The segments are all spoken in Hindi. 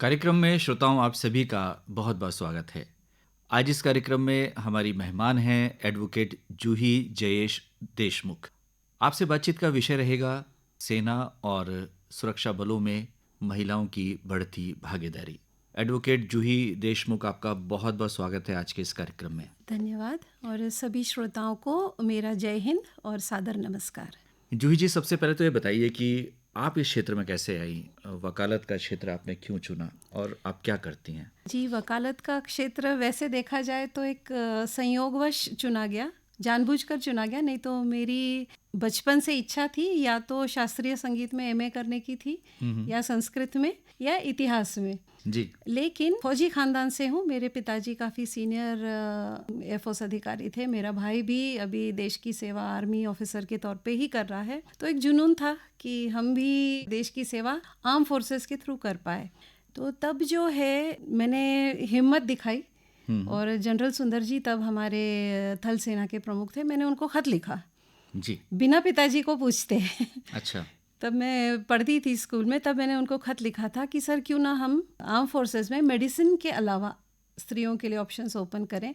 कार्यक्रम में श्रोताओं आप सभी का बहुत बहुत स्वागत है। आज इस कार्यक्रम में हमारी मेहमान हैं एडवोकेट जूही जयेश देशमुख। आपसे बातचीत का विषय रहेगा सेना और सुरक्षा बलों में महिलाओं की बढ़ती भागीदारी। एडवोकेट जूही देशमुख, आपका बहुत बहुत स्वागत है आज के इस कार्यक्रम में। धन्यवाद और सभी श्रोताओं को मेरा जय हिंद और सादर नमस्कार। जूही जी, सबसे पहले तो ये बताइए कि आप इस क्षेत्र में कैसे आई? वकालत का क्षेत्र आपने क्यों चुना और आप क्या करती हैं? जी, वकालत का क्षेत्र वैसे देखा जाए तो एक संयोगवश चुना गया, जानबूझकर चुना गया। नहीं तो मेरी बचपन से इच्छा थी या तो शास्त्रीय संगीत में एमए करने की थी या संस्कृत में या इतिहास में। जी। लेकिन फौजी खानदान से हूँ। मेरे पिताजी काफ़ी सीनियर एयरफोर्स अधिकारी थे। मेरा भाई भी अभी देश की सेवा आर्मी ऑफिसर के तौर पे ही कर रहा है। तो एक जुनून था कि हम भी देश की सेवा आर्म फोर्सेस के थ्रू कर पाए। तो तब जो है मैंने हिम्मत दिखाई और जनरल सुंदर जी तब हमारे थल सेना के प्रमुख थे। मैंने उनको खत लिखा जी। बिना पिताजी को पूछते। अच्छा। तब मैं पढ़ती थी स्कूल में। तब मैंने उनको खत लिखा था कि सर क्यों ना हम आर्म फोर्सेस में मेडिसिन के अलावा स्त्रियों के लिए ऑप्शंस ओपन करें।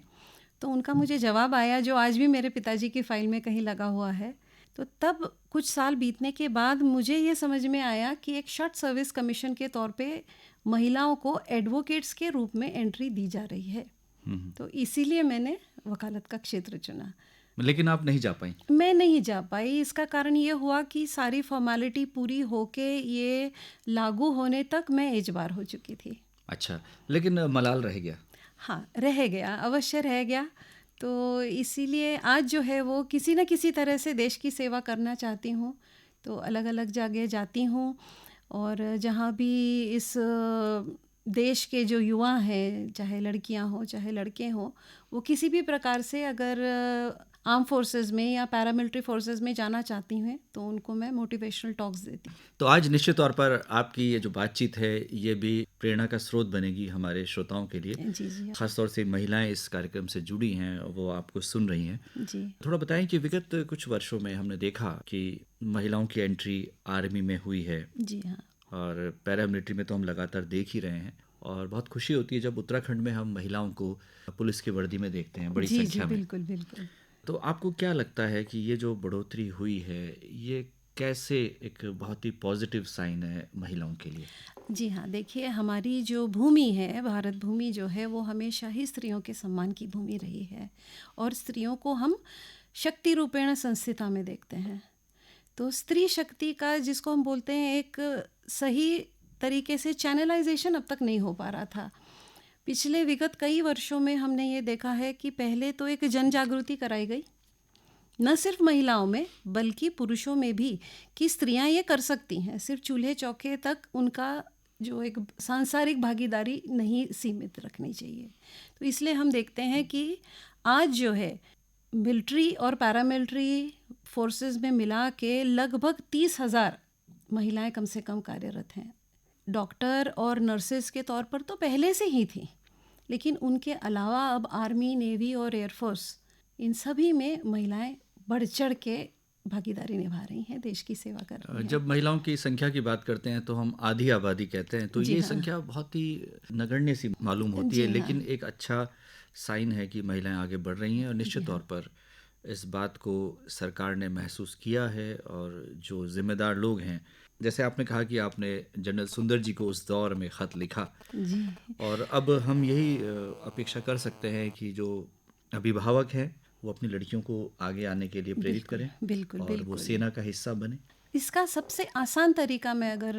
तो उनका मुझे जवाब आया जो आज भी मेरे पिताजी की फाइल में कहीं लगा हुआ है। तो तब कुछ साल बीतने के बाद मुझे ये समझ में आया कि एक शॉर्ट सर्विस कमीशन के तौर पे महिलाओं को एडवोकेट्स के रूप में एंट्री दी जा रही है। तो इसीलिए मैंने वकालत का क्षेत्र चुना। लेकिन आप नहीं जा पाई? मैं नहीं जा पाई। इसका कारण ये हुआ कि सारी फॉर्मेलिटी पूरी होके ये लागू होने तक मैं एज बार हो चुकी थी। अच्छा, लेकिन मलाल रह गया। हाँ, रह गया, अवश्य रह गया। तो इसीलिए आज जो है वो किसी न किसी तरह से देश की सेवा करना चाहती हूँ। तो अलग अलग जगह जाती हूँ और जहाँ भी इस देश के जो युवा हैं, चाहे लड़कियाँ हों चाहे लड़के हों, वो किसी भी प्रकार से अगर आर्म फोर्सेस में या पैरामिलिट्री फोर्सेस में जाना चाहती हैं तो उनको मैं मोटिवेशनल टॉक्स देती हूँ। तो आज निश्चित तौर पर आपकी ये जो बातचीत है ये भी प्रेरणा का स्रोत बनेगी हमारे श्रोताओं के लिए। जी जी खासतौर से महिलाएं इस कार्यक्रम से जुड़ी हैं, वो आपको सुन रही हैं। जी थोड़ा बताएं कि विगत कुछ वर्षों में हमने देखा कि महिलाओं की एंट्री आर्मी में हुई है जी हाँ और पैरामिलिट्री में तो हम लगातार देख ही रहे हैं। और बहुत खुशी होती है जब उत्तराखंड में हम महिलाओं को पुलिस की वर्दी में देखते हैं बड़ी जी जी संख्या में। बिल्कुल बिल्कुल। तो आपको क्या लगता है कि ये जो बढ़ोतरी हुई है ये कैसे एक बहुत ही पॉजिटिव साइन है महिलाओं के लिए? जी हाँ, देखिए हमारी जो भूमि है, भारत भूमि जो है वो हमेशा ही स्त्रियों के सम्मान की भूमि रही है और स्त्रियों को हम शक्ति रूपेण संस्थिता में देखते हैं। तो स्त्री शक्ति का जिसको हम बोलते हैं एक सही तरीके से चैनलाइजेशन अब तक नहीं हो पा रहा था। पिछले विगत कई वर्षों में हमने ये देखा है कि पहले तो एक जन जागृति कराई गई, न सिर्फ महिलाओं में बल्कि पुरुषों में भी, कि स्त्रियां ये कर सकती हैं। सिर्फ चूल्हे चौके तक उनका जो एक सांसारिक भागीदारी नहीं सीमित रखनी चाहिए। तो इसलिए हम देखते हैं कि आज जो है मिलिट्री और पैरामिलिट्री फोर्सेस में मिला के लगभग 30,000 महिलाएं कम से कम कार्यरत हैं। डॉक्टर और नर्सेस के तौर पर तो पहले से ही थी, लेकिन उनके अलावा अब आर्मी, नेवी और एयरफोर्स, इन सभी में महिलाएं बढ़ चढ़ के भागीदारी निभा रही हैं, देश की सेवा कर रही हैं। जब महिलाओं की संख्या की बात करते हैं तो हम आधी आबादी कहते हैं, तो जी ये हाँ। संख्या बहुत ही नगण्य सी मालूम होती जी है, हाँ। लेकिन एक अच्छा साइन है कि महिलाएं आगे बढ़ रही हैं और निश्चित जी तौर पर इस बात को सरकार ने महसूस किया है। और जो जिम्मेदार लोग हैं, जैसे आपने कहा कि आपने जनरल सुंदर जी को उस दौर में ख़त लिखा, जी और अब हम यही अपेक्षा कर सकते हैं कि जो अभिभावक हैं वो अपनी लड़कियों को आगे आने के लिए प्रेरित बिल्कुल करें बिल्कुल और वो बिल्कुल। सेना का हिस्सा बने। इसका सबसे आसान तरीका मैं अगर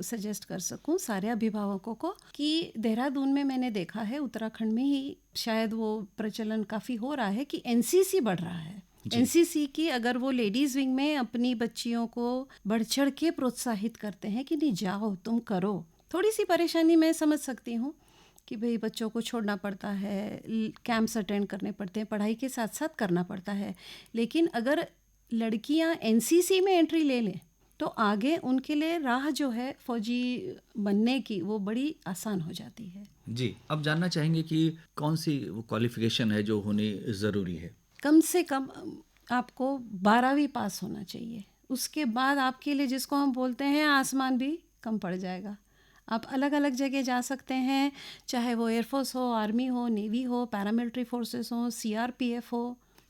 सजेस्ट कर सकूं सारे अभिभावकों को, कि देहरादून में मैंने देखा है, उत्तराखंड में ही शायद वो प्रचलन काफ़ी हो रहा है कि एनसीसी बढ़ रहा है। एनसीसी की अगर वो लेडीज़ विंग में अपनी बच्चियों को बढ़ चढ़ के प्रोत्साहित करते हैं कि नहीं जाओ तुम करो। थोड़ी सी परेशानी मैं समझ सकती हूँ कि भाई बच्चों को छोड़ना पड़ता है, कैंप्स अटेंड करने पड़ते हैं, पढ़ाई के साथ साथ करना पड़ता है। लेकिन अगर लड़कियां एनसीसी में एंट्री ले लें तो आगे उनके लिए राह जो है फौजी बनने की वो बड़ी आसान हो जाती है। जी, अब जानना चाहेंगे कि कौन सी वो क्वालिफिकेशन है जो होनी ज़रूरी है? कम से कम आपको 12वीं पास होना चाहिए। उसके बाद आपके लिए जिसको हम बोलते हैं आसमान भी कम पड़ जाएगा। आप अलग अलग जगह जा सकते हैं, चाहे वो एयरफोर्स हो, आर्मी हो, नेवी हो, पैरामिलिट्री फोर्सेस हो, सीआरपीएफ हो,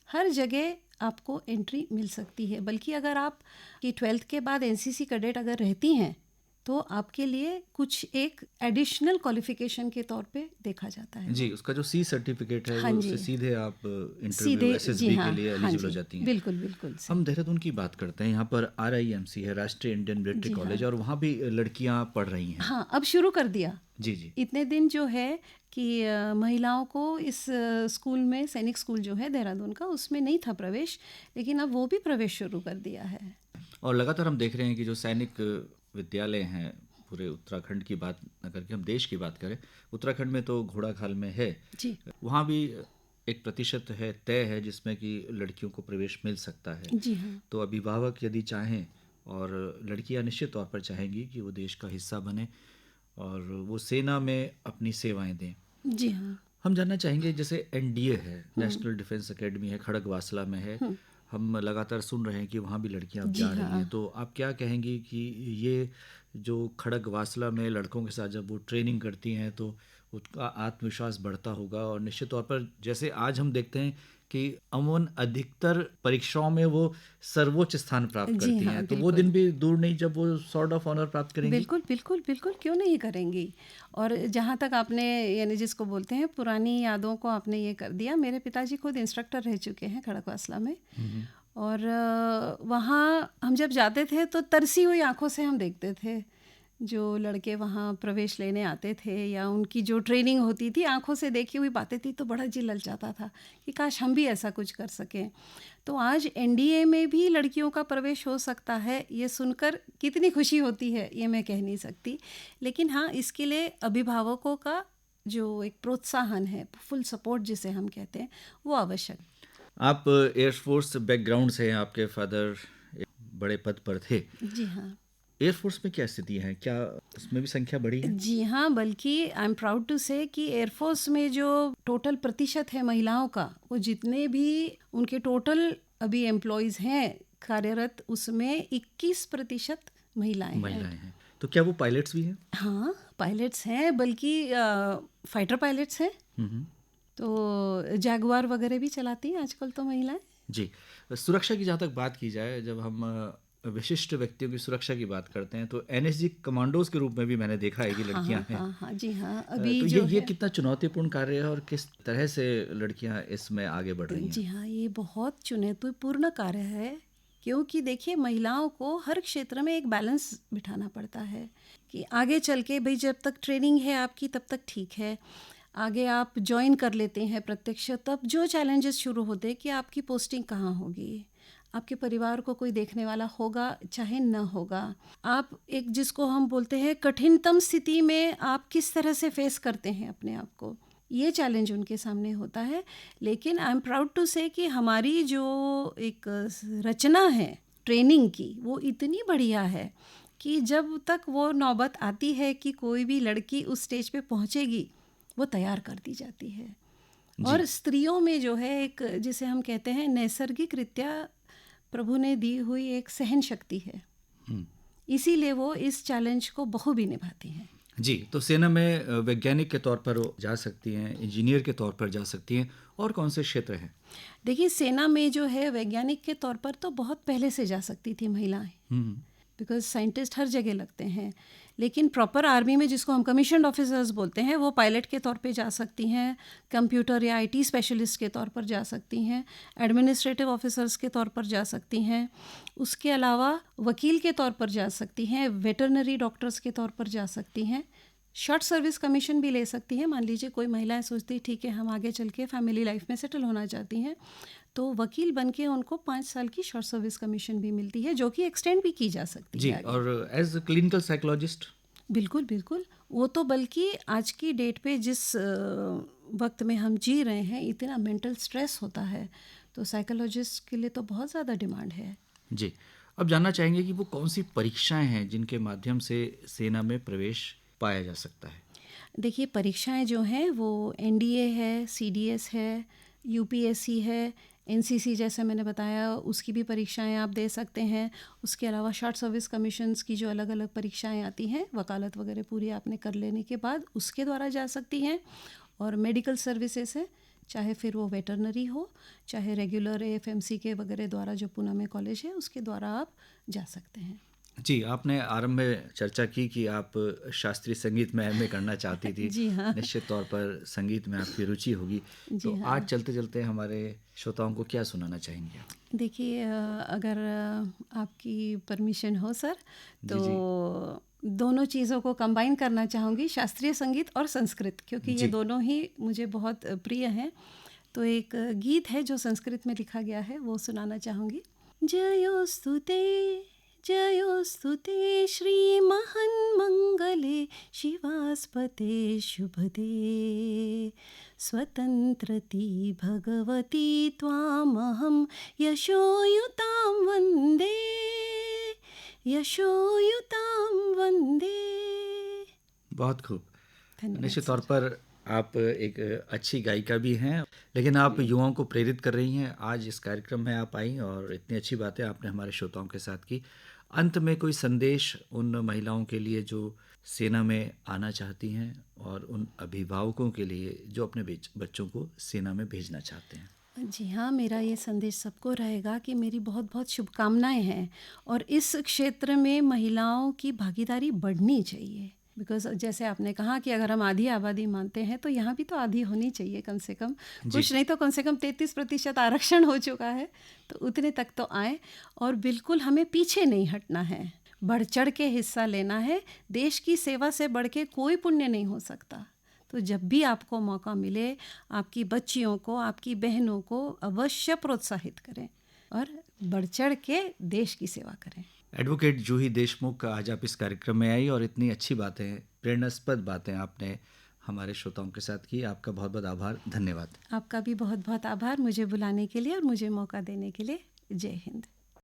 हर जगह आपको एंट्री मिल सकती है। बल्कि अगर आप की 12th के बाद एनसीसी कैडेट अगर रहती हैं तो आपके लिए कुछ एक एडिशनल क्वालिफिकेशन के तौर पे देखा जाता है जी, वो। उसका जो सी सर्टिफिकेट है हाँ वो जी, उससे सीधे आप इंटरव्यू सीधे जी एसएसबी के हाँ, लिए हाँ एलिजिबल हो जी, जाती हैं। बिल्कुल बिल्कुल से। हम देहरादून की बात करते हैं, यहाँ पर आरआईएमसी है, राष्ट्रीय इंडियन मिलिट्री जी हाँ, कॉलेज, और वहाँ भी लड़कियाँ पढ़ रही हैं। हाँ अब शुरू कर दिया। जी जी। इतने दिन जो है कि महिलाओं को इस स्कूल में, सैनिक स्कूल जो है देहरादून का, उसमें नहीं था प्रवेश, लेकिन अब वो भी प्रवेश शुरू कर दिया है। और लगातार हम देख रहे हैं कि जो सैनिक विद्यालय हैं, पूरे उत्तराखंड की बात न करके हम देश की बात करें, उत्तराखंड में तो घोड़ाखाल में है, जी वहाँ भी एक प्रतिशत है, तय है, जिसमें कि लड़कियों को प्रवेश मिल सकता है। जी हाँ, तो अभिभावक यदि चाहें, और लड़कियां निश्चित तौर पर चाहेंगी कि वो देश का हिस्सा बने और वो सेना में अपनी सेवाएं दें। जी हाँ, हम जानना चाहेंगे, जैसे एनडीए है, नेशनल डिफेंस एकेडमी है, खड़गवासला में है, हम लगातार सुन रहे हैं कि वहाँ भी लड़कियां अब जी जा रही हैं, हाँ, तो आप क्या कहेंगी कि ये जो खड़गवासला में लड़कों के साथ जब वो ट्रेनिंग करती हैं तो उसका आत्मविश्वास बढ़ता होगा, और निश्चित तौर पर जैसे आज हम देखते हैं कि अमूमन अधिकतर परीक्षाओं में वो सर्वोच्च स्थान प्राप्त जी करती हाँ, हैं, तो वो बिल्कुल दिन भी दूर नहीं जब वो सॉर्ट ऑफ ऑनर प्राप्त करेंगी। बिल्कुल बिल्कुल बिल्कुल, क्यों नहीं करेंगी। और जहाँ तक आपने, यानी जिसको बोलते हैं पुरानी यादों को आपने ये कर दिया, मेरे पिताजी खुद इंस्ट्रक्टर रह चुके हैं खड़गवासला में। और वहाँ हम जब जाते थे तो तरसी हुई आंखों से हम देखते थे जो लड़के वहाँ प्रवेश लेने आते थे, या उनकी जो ट्रेनिंग होती थी, आंखों से देखी हुई बातें थी, तो बड़ा जी ललचाता था कि काश हम भी ऐसा कुछ कर सकें। तो आज एनडीए में भी लड़कियों का प्रवेश हो सकता है, ये सुनकर कितनी खुशी होती है ये मैं कह नहीं सकती। लेकिन हाँ, इसके लिए अभिभावकों का जो एक प्रोत्साहन है, फुल सपोर्ट जिसे हम कहते हैं, वो आवश्यक। आप एयरफोर्स बैकग्राउंड से हैं, आपके फादर एक बड़े पद पर थे। जी हाँ, एयरफोर्स में क्या स्थिति है, क्या उसमें भी संख्या बढ़ी है? जी हाँ, बल्कि आई एम प्राउड टू से कि एयरफोर्स में जो टोटल प्रतिशत है महिलाओं का, वो जितने भी उनके टोटल अभी एम्प्लॉयज़ हैं कार्यरत, उसमें 21% महिलाएं हैं। महिलाएं हैं, तो क्या वो पायलट्स भी हैं? हाँ, पायलट्स हैं, बल्कि फाइटर पायलट्स हैं, हम्म। तो जैगुआर वगैरह भी चलाती हैं आजकल तो महिलाएं। जी, सुरक्षा की जहाँ तक बात की जाए, जब हम विशिष्ट व्यक्तियों की सुरक्षा की बात करते हैं, तो एनएसजी कमांडोज के रूप में भी मैंने देखा है कि हाँ लड़कियां हाँ हैं। हाँ हाँ, जी हाँ, अभी तो जो ये है, कितना चुनौतीपूर्ण कार्य है और किस तरह से लड़कियां इसमें आगे बढ़ रही हैं? जी हाँ, ये बहुत चुनौतीपूर्ण कार्य है, क्योंकि देखिए महिलाओं को हर क्षेत्र में एक बैलेंस बिठाना पड़ता है कि आगे चल के भाई, जब तक ट्रेनिंग है आपकी तब तक ठीक है, आगे आप ज्वाइन कर लेते हैं प्रत्यक्ष, तब जो चैलेंजेस शुरू होते हैं कि आपकी पोस्टिंग कहाँ होगी, आपके परिवार को कोई देखने वाला होगा चाहे न होगा, आप एक जिसको हम बोलते हैं कठिनतम स्थिति में आप किस तरह से फेस करते हैं अपने आप को, ये चैलेंज उनके सामने होता है। लेकिन आई एम प्राउड टू से कि हमारी जो एक रचना है ट्रेनिंग की, वो इतनी बढ़िया है कि जब तक वो नौबत आती है कि कोई भी लड़की उस स्टेज पे पहुंचेगी, वो तैयार कर दी जाती है। जी। और स्त्रियों में जो है एक, जिसे हम कहते हैं नैसर्गिक रीत्या प्रभु ने दी हुई एक सहन शक्ति है, हम्म। इसीलिए वो इस चैलेंज को बखूबी निभाती हैं। जी, तो सेना में वैज्ञानिक के तौर पर वो जा सकती हैं, इंजीनियर के तौर पर जा सकती हैं, और कौन से क्षेत्र हैं? देखिए, सेना में जो है वैज्ञानिक के तौर पर तो बहुत पहले से जा सकती थी महिलाएं, हम्म। बिकॉज साइंटिस्ट हर जगह लगते हैं। लेकिन प्रॉपर आर्मी में, जिसको हम कमीशन्ड ऑफिसर्स बोलते हैं, वो पायलट के तौर पे जा सकती हैं, कंप्यूटर या आईटी स्पेशलिस्ट के तौर पर जा सकती हैं, एडमिनिस्ट्रेटिव ऑफिसर्स के तौर पर जा सकती हैं, उसके अलावा वकील के तौर पर जा सकती हैं, वेटरनरी डॉक्टर्स के तौर पर जा सकती हैं, शॉर्ट सर्विस कमीशन भी ले सकती हैं। मान लीजिए कोई महिलाएं सोचती ठीक है हम आगे चल के फैमिली लाइफ में सेटल होना चाहती हैं, तो वकील बन के उनको 5 साल की शॉर्ट सर्विस कमीशन भी मिलती है, जो कि एक्सटेंड भी की जा सकती जी, है आगे। और एज क्लिनिकल साइकोलॉजिस्ट? बिल्कुल बिल्कुल, वो तो बल्कि आज की डेट पे जिस वक्त में हम जी रहे हैं, इतना मेंटल स्ट्रेस होता है, तो साइकोलॉजिस्ट के लिए तो बहुत ज़्यादा डिमांड है। जी, अब जानना चाहेंगे कि वो कौन सी परीक्षाएं हैं जिनके माध्यम से सेना में प्रवेश पाया जा सकता है? देखिए, परीक्षाएं जो हैं वो एनडीए है, सीडीएस है, यूपीएससी है, एनसीसी जैसे मैंने बताया, उसकी भी परीक्षाएं आप दे सकते हैं। उसके अलावा शॉर्ट सर्विस कमीशंस की जो अलग अलग परीक्षाएं आती हैं, वकालत वगैरह पूरी आपने कर लेने के बाद उसके द्वारा जा सकती हैं। और मेडिकल सर्विसेज है, चाहे फिर वो वेटरनरी हो, चाहे रेगुलर एएफएमसी के वगैरह द्वारा जो पूना में कॉलेज है उसके द्वारा आप जा सकते हैं। जी, आपने आरंभ में चर्चा की कि आप शास्त्रीय संगीत में एमए करना चाहती थी। जी हाँ। निश्चित तौर पर संगीत में आपकी रुचि होगी। जी तो हाँ। आज चलते-चलते हमारे श्रोताओं को क्या सुनाना चाहेंगे आप? देखिए, अगर आपकी परमिशन हो सर, जी, जी। तो दोनों चीज़ों को कंबाइन करना चाहूँगी, शास्त्रीय संगीत और संस्कृत, क्योंकि ये जी। दोनों ही मुझे बहुत प्रिय हैं। तो एक गीत है जो संस्कृत में लिखा गया है, वो सुनाना चाहूँगी। जयोस्तुते श्रीमहन्मङ्गले शिवास्पते शुभदे स्वतन्त्रती भगवती त्वामहं यशोयुतां वन्दे। बहुत खूब। धन्यवाद निश्चित तौर सर। पर आप एक अच्छी गायिका भी हैं, लेकिन आप युवाओं को प्रेरित कर रही हैं। आज इस कार्यक्रम में आप आईं और इतनी अच्छी बातें आपने हमारे श्रोताओं के साथ की। अंत में कोई संदेश उन महिलाओं के लिए जो सेना में आना चाहती हैं और उन अभिभावकों के लिए जो अपने बच्चों को सेना में भेजना चाहते हैं? जी हाँ, मेरा ये संदेश सबको रहेगा कि मेरी बहुत बहुत शुभकामनाएं हैं और इस क्षेत्र में महिलाओं की भागीदारी बढ़नी चाहिए। बिकॉज़ जैसे आपने कहा कि अगर हम आधी आबादी मानते हैं तो यहाँ भी तो आधी होनी चाहिए कम से कम। जी। कुछ नहीं तो कम से कम 33% आरक्षण हो चुका है, तो उतने तक तो आए। और बिल्कुल हमें पीछे नहीं हटना है, बढ़ चढ़ के हिस्सा लेना है। देश की सेवा से बढ़ के कोई पुण्य नहीं हो सकता। तो जब भी आपको मौका मिले, आपकी बच्चियों को, आपकी बहनों को अवश्य प्रोत्साहित करें और बढ़ चढ़ के देश की सेवा करें। एडवोकेट जूही देशमुख, आज आप इस कार्यक्रम में आई और इतनी अच्छी बातें, प्रेरणास्पद बातें आपने हमारे श्रोताओं के साथ की। आपका बहुत बहुत आभार, धन्यवाद। आपका भी बहुत बहुत आभार मुझे बुलाने के लिए और मुझे मौका देने के लिए। जय हिंद।